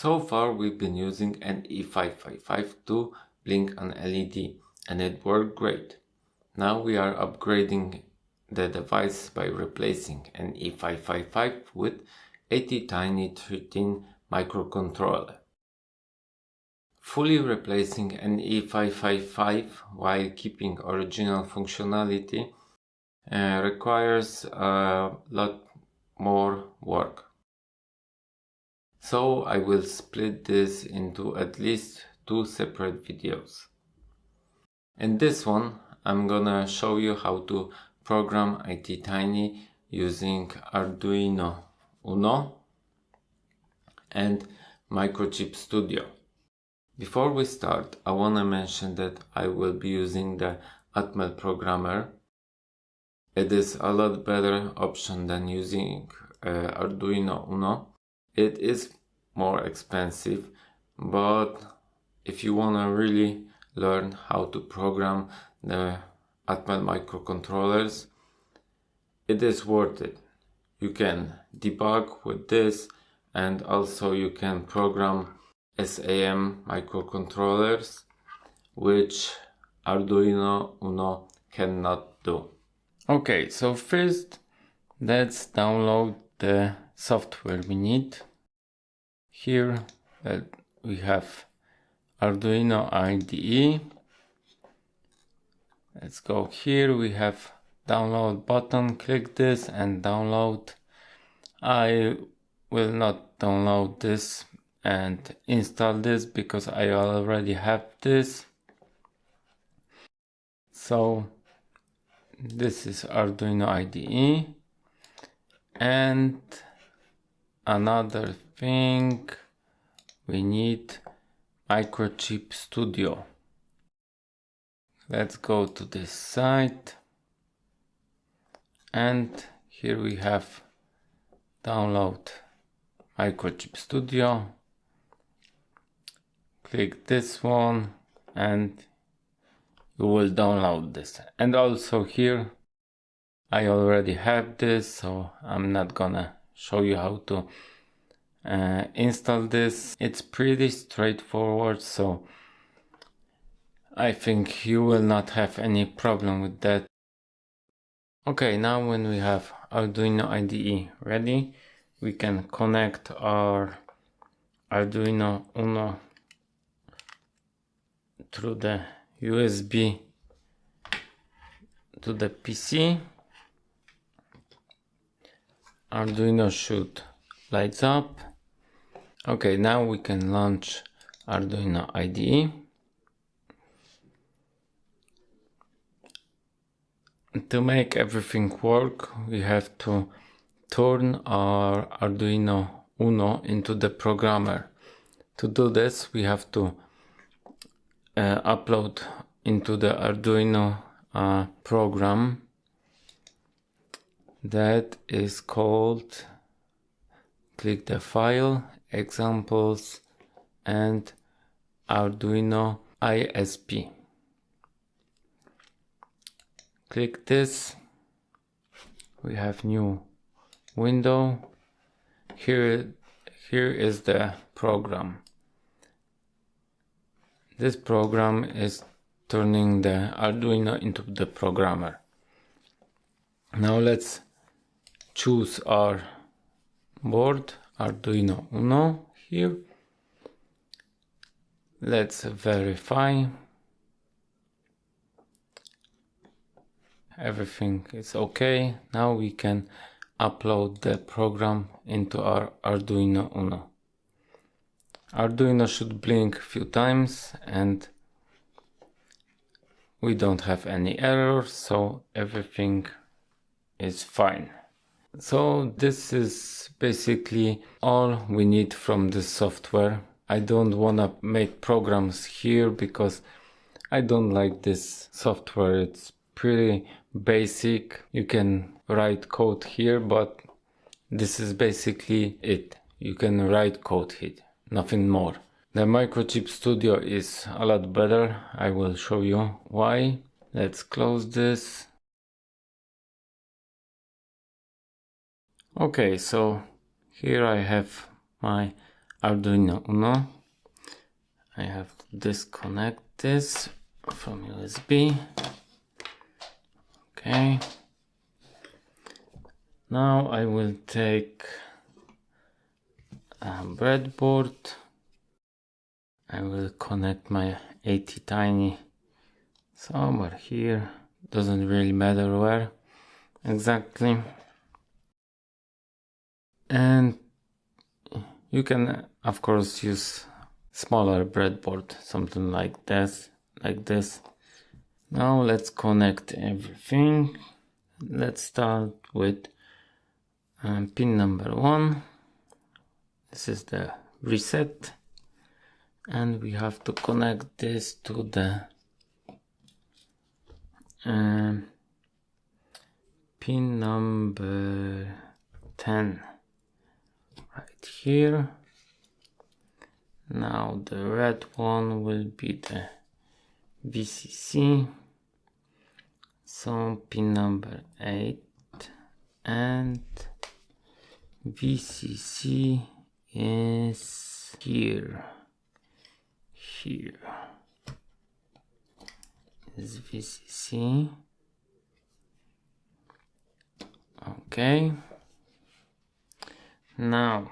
So far we've been using an E555 to blink an LED and it worked great. Now we are upgrading the device by replacing an E555 with ATtiny13 microcontroller. Fully replacing an E555 while keeping original functionality requires a lot more work. So I will split this into at least 2 separate videos. In this one, I'm gonna show you how to program ATtiny using Arduino Uno and Microchip Studio. Before we start, I wanna mention that I will be using the Atmel programmer. It is a lot better option than using Arduino Uno. It is more expensive, but if you want to really learn how to program the Atmel microcontrollers, it is worth it. You can debug with this, and also you can program SAM microcontrollers, which Arduino Uno cannot do. Okay, so first let's download the software we need. Here we have Arduino IDE. Let's go here. We have download button. Click this and download. I will not download this and install this because I already have this. So this is Arduino IDE. And another thing, we need Microchip Studio. Let's go to this site, and here we have download Microchip Studio. Click this one and you will download this. And also here I already have this, so I'm not gonna show you how to install this. It's pretty straightforward, so I think you will not have any problem with that. Okay, now when we have Arduino IDE ready, we can connect our Arduino Uno through the USB to the PC. Arduino should lights up. Okay, now we can launch Arduino IDE. To make everything work, we have to turn our Arduino Uno into the programmer. To do this, we have to upload into the Arduino program that is called, click the file, examples, and Arduino ISP. Click this, we have new window. Here is the program. This program is turning the Arduino into the programmer. Now let's choose our board, Arduino Uno here. Let's verify. Everything is okay. Now we can upload the program into our Arduino Uno. Arduino should blink a few times and we don't have any errors, so everything is fine. So this is basically all we need from this software. I don't wanna make programs here because I don't like this software. It's pretty basic. You can write code here, but this is basically it. You can write code here, nothing more. The Microchip Studio is a lot better. I will show you why. Let's close this. Okay, so here I have my Arduino Uno. I have to disconnect this from USB. Okay. Now I will take a breadboard. I will connect my ATtiny somewhere here. Doesn't really matter where exactly. And you can of course use smaller breadboard, something like this, Now let's connect everything. Let's start with pin number 1. This is the reset, and we have to connect this to the pin number 10 right here. Now the red one will be the VCC, so pin number 8, and VCC is here is VCC. Okay, now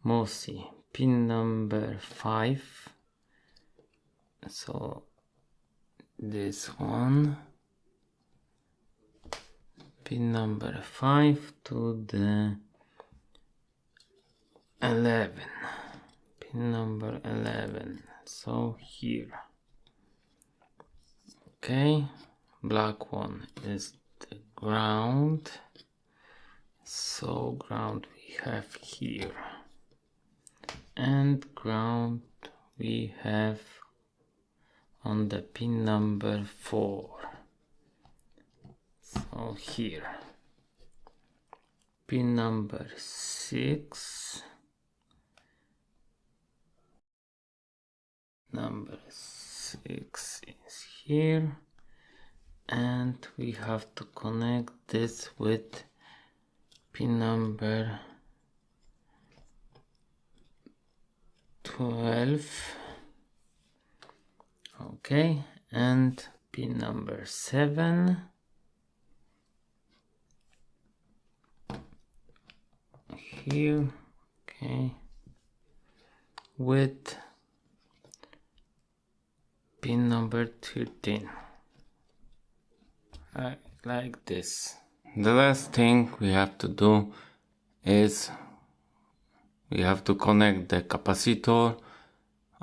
MOSI pin number 5, so this one, pin number 5 to the 11, pin number 11, so here. Okay, black one is the ground, so ground we have here, and ground we have on the pin number 4, so here. Pin number 6, number 6 is here, and we have to connect this with pin number 12. Okay, and pin number 7. Here, okay, with pin number 13, like this. The last thing we have to do is we have to connect the capacitor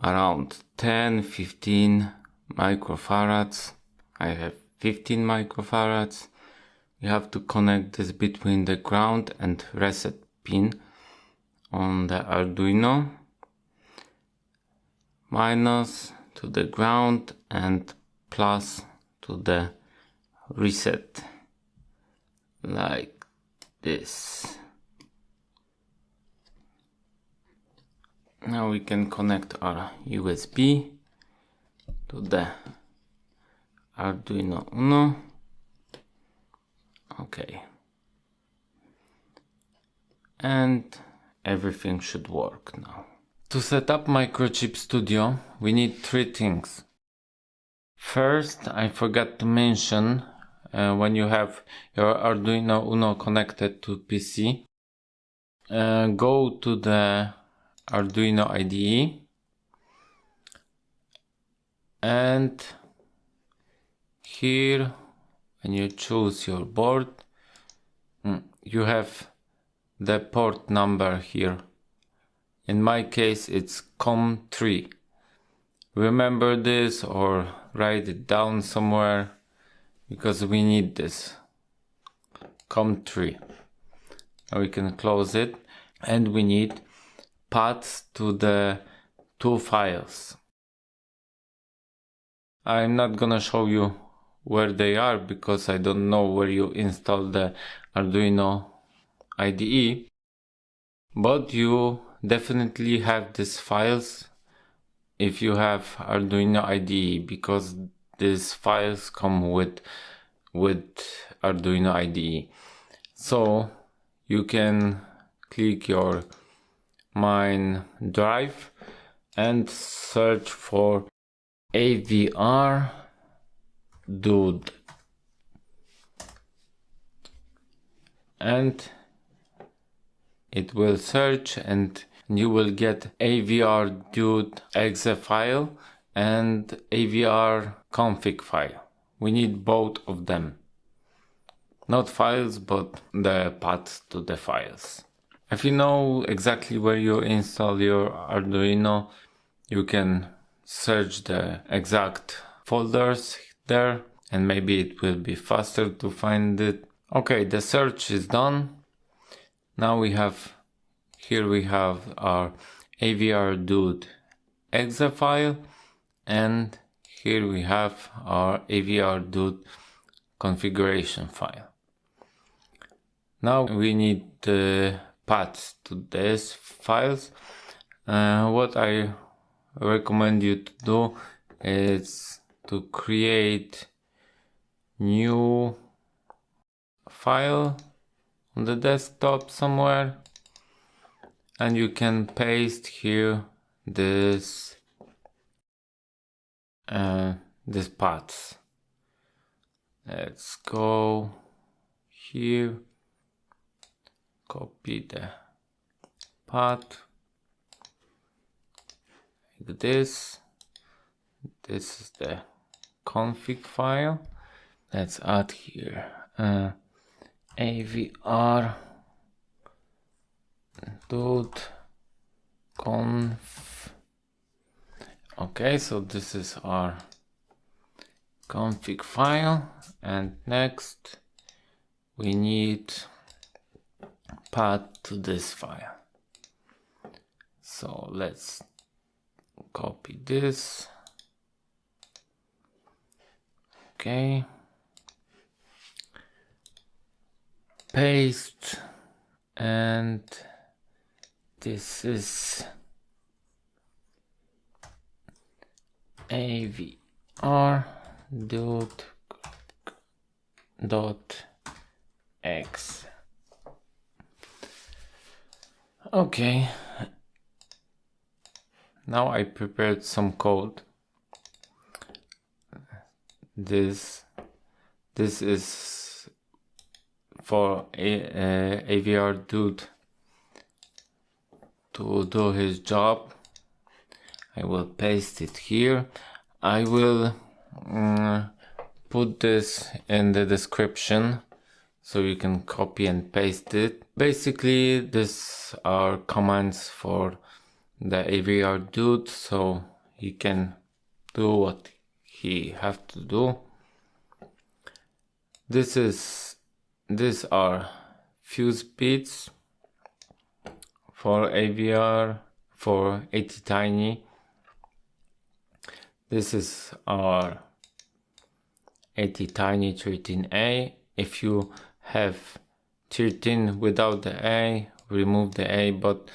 around 10-15 microfarads. I have 15 microfarads. You have to connect this between the ground and reset pin on the Arduino, minus to the ground and plus to the reset, like this. Now we can connect our USB to the Arduino Uno. Okay, and everything should work now. To set up Microchip Studio, we need 3 things. First, I forgot to mention, when you have your Arduino Uno connected to PC, go to the Arduino IDE, and here when you choose your board, you have the port number here. In my case it's COM3. Remember this or write it down somewhere, because we need this COM3. Now we can close it, and we need paths to the 2 files. I'm not gonna show you where they are because I don't know where you install the Arduino IDE, but you definitely have these files if you have Arduino IDE, because these files come with Arduino IDE. So you can click your my drive and search for avrdude, and it will search and you will get avrdude.exe file and avr config file. We need both of them. Not files, but the paths to the files. If you know exactly where you install your Arduino, you can search the exact folders there and maybe it will be faster to find it. Okay, the search is done. Now we have our avrdude.exe file, and here we have our avrdude configuration file. Now we need the paths to these files. What I recommend you to do is to create new file on the desktop somewhere, and you can paste here this paths. Let's go here, copy the path like this. This is the config file. Let's add here avrdude.conf. Okay, so this is our config file, and next we need path to this file. So let's copy this. Okay, paste, and this is avrdude.x. Okay, now I prepared some code. This is for avrdude to do his job. I will paste it here. I will put this in the description so you can copy and paste it. Basically, these are commands for the avrdude, so he can do what he have to do. These are fuse bits for AVR for ATtiny. This is our ATtiny13A. If you have 13 without the A, remove the A, but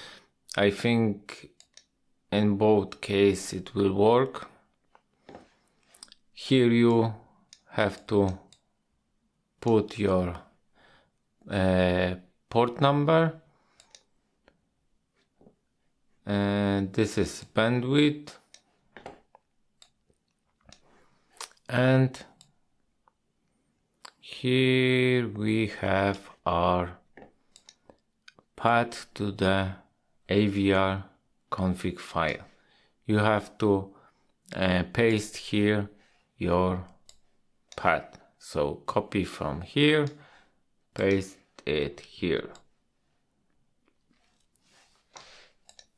I think in both cases it will work. Here you have to put your port number, and this is bandwidth, and here we have our path to the AVR config file. You have to paste here your path. So copy from here, paste it here.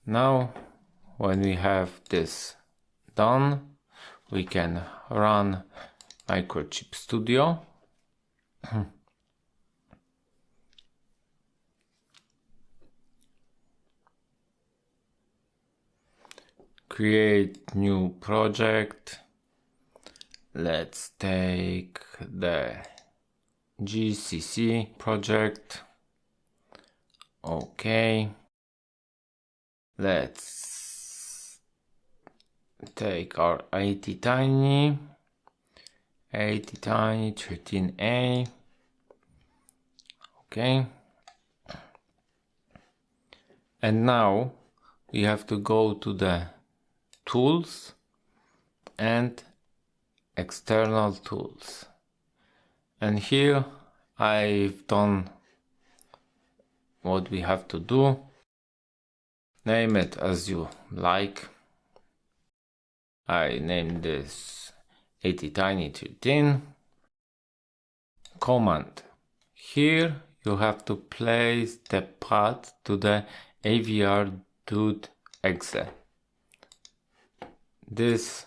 Now when we have this done, we can run Microchip Studio. Create new project. Let's take the GCC project. Okay. Let's take our ATtiny13A. Okay. And now we have to go to the tools and external tools, and here I've done what we have to do. Name it as you like. I named this ATtiny13. Command. Here you have to place the path to the avrdude.exe. This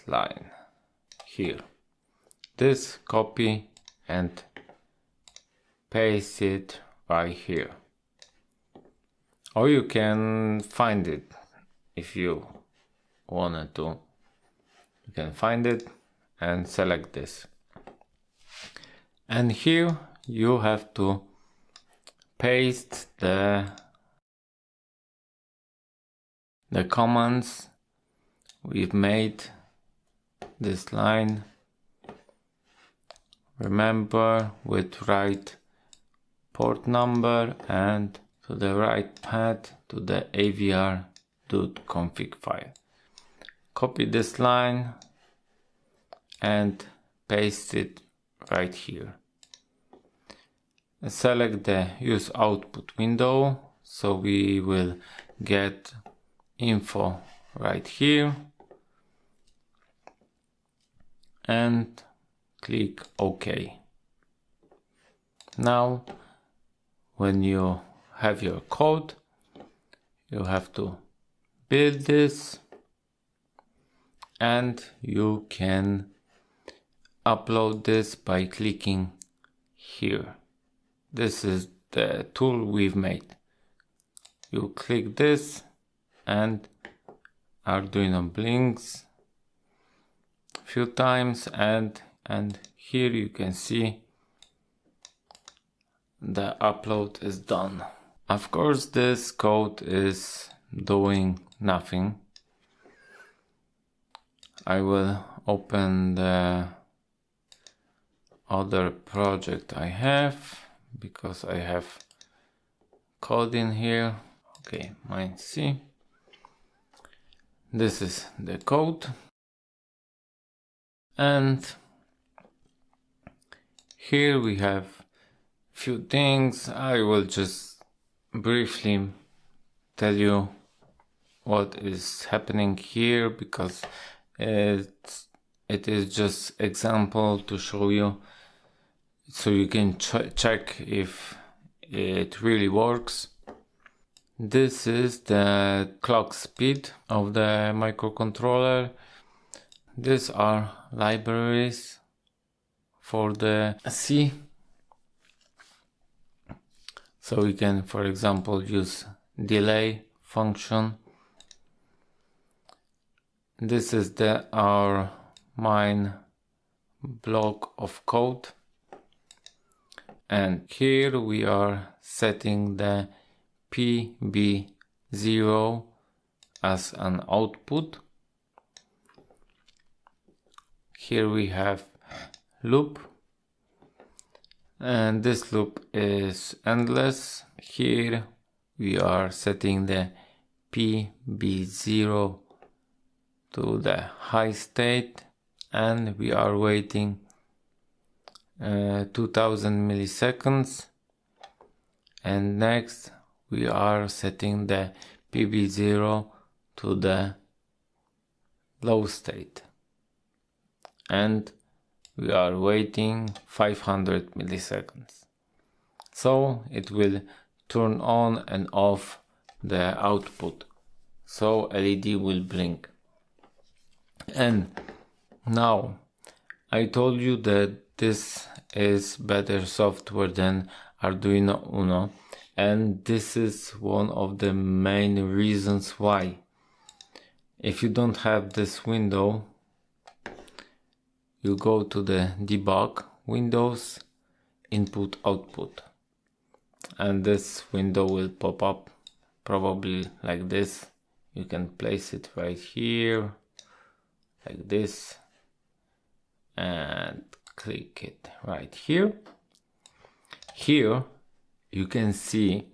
line here. This copy and paste it right here. Or you can find it if you wanted to. You can find it and select this. And here you have to paste the commands we've made. This line, remember, with right port number and to the right path to the avrdude.config file. Copy this line and paste it right here. Select the use output window, so we will get info right here, and click OK. Now when you have your code, you have to build this, and you can upload this by clicking here. This is the tool we've made. You click this and Arduino blinks a few times, and here you can see the upload is done. Of course, this code is doing nothing. I will open the other project I have, because I have code in here. Okay, mine C. This is the code, and here we have few things. I will just briefly tell you what is happening here, because it is just example to show you, so you can check if it really works. This is the clock speed of the microcontroller. These are libraries for the C. So we can, for example, use delay function. This is our main block of code, and here we are setting the PB0 as an output. Here we have loop, and this loop is endless. Here we are setting the PB0 to the high state, and we are waiting 2000 milliseconds, and next we are setting the PB0 to the low state, and we are waiting 500 milliseconds. So it will turn on and off the output, so LED will blink. And now I told you that this is better software than Arduino Uno, and this is one of the main reasons why. If you don't have this window, you go to the debug, Windows, input output, and this window will pop up probably like this. You can place it right here like this and click it right here. Here you can see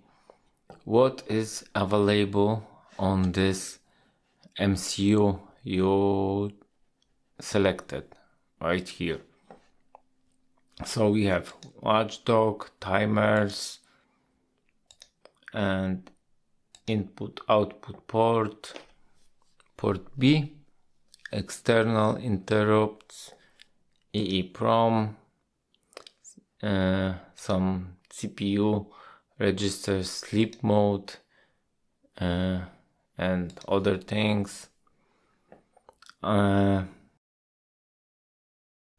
what is available on this MCU you selected right here. So we have watchdog, timers, and input output port, port B, external interrupts, EEPROM, some CPU registers, sleep mode, and other things,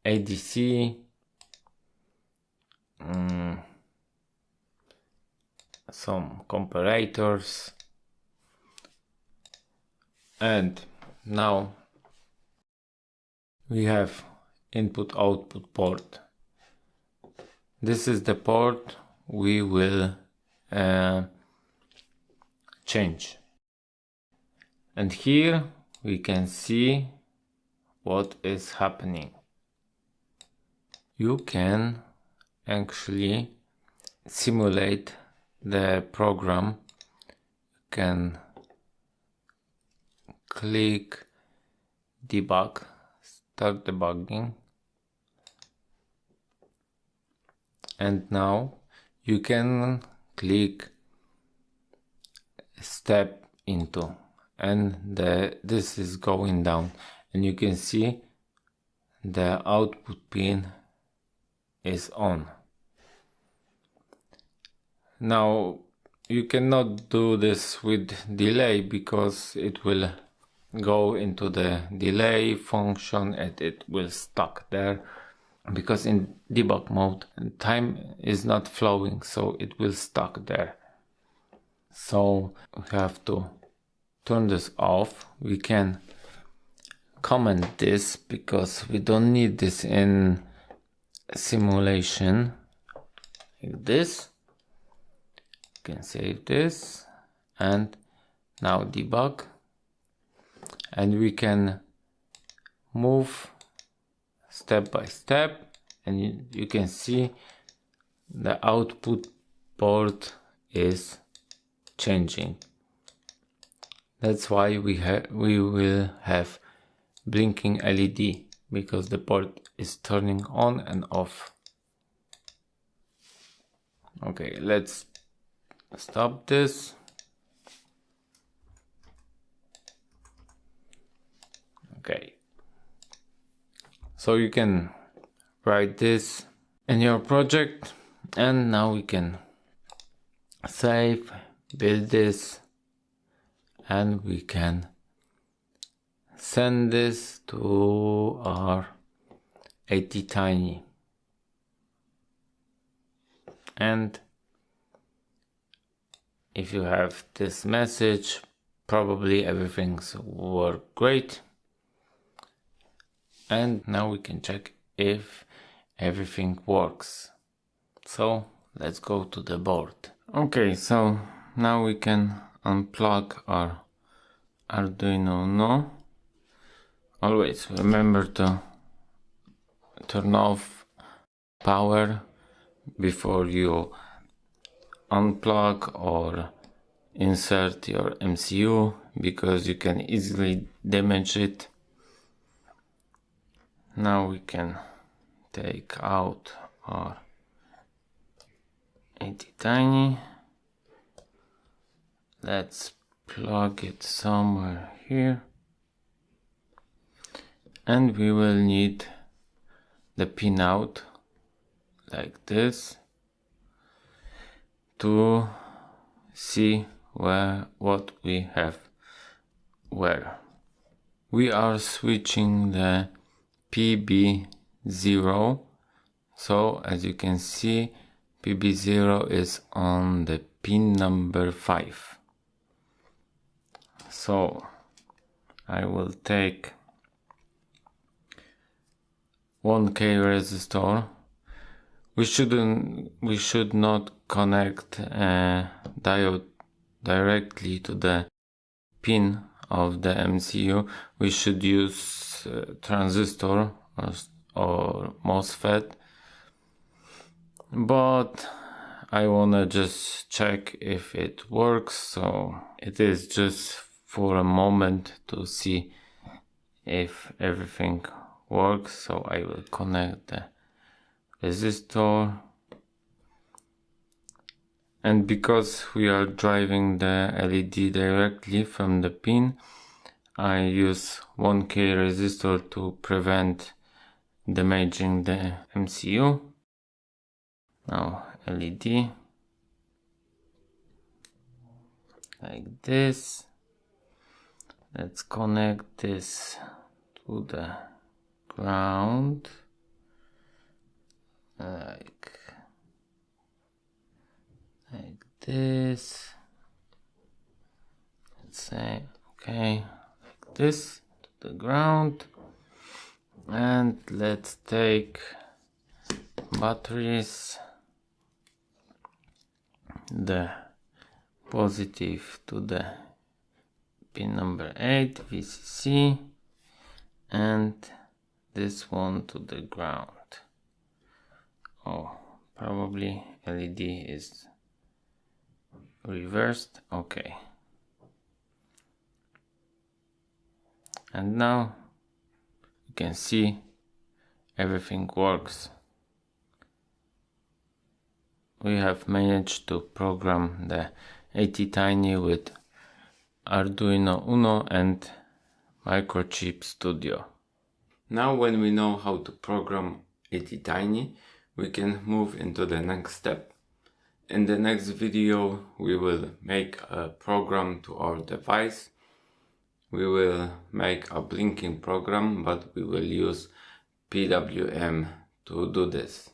ADC, some comparators, and now we have input output port. This is the port we will change, and here we can see what is happening. You can actually simulate the program. You can click debug, start debugging, and now you can click step into, and this is going down, and you can see the output pin is on. Now you cannot do this with delay because it will go into the delay function and it will stuck there, because in debug mode time is not flowing, so it will stuck there. So we have to turn this off. We can comment this because we don't need this in simulation. Like this, you can save this, and now debug, and we can move step by step, and you can see the output port is changing. That's why we will have blinking LED, because the port is turning on and off. Okay, let's stop this. Okay, so you can write this in your project, and now we can save, build this, and we can send this to our ATtiny. And if you have this message, probably everything's worked great. And now we can check if everything works. So let's go to the board. Okay, so now we can unplug our Arduino Uno. Always remember to turn off power before you unplug or insert your MCU, because you can easily damage it. Now we can take out our ATtiny. Let's plug it somewhere here, and we will need the pinout like this to see what we have where. We are switching the PB0, so as you can see, PB0 is on the pin number 5. So I will take 1K resistor. We should not connect a diode directly to the pin of the MCU. We should use transistor or MOSFET, but I wanna just check if it works, so it is just for a moment to see if everything works. So I will connect the resistor, and because we are driving the LED directly from the pin, I use 1K resistor to prevent damaging the MCU. Now LED like this. Let's connect this to the ground like this. Let's say okay, like this to the ground, and let's take batteries, the positive to the pin number 8 VCC, and this one to the ground. Oh, probably LED is reversed. Okay, and now you can see everything works. We have managed to program the ATtiny with Arduino Uno and Microchip Studio. Now when we know how to program ATtiny, we can move into the next step. In the next video we will make a program to our device. We will make a blinking program, but we will use PWM to do this.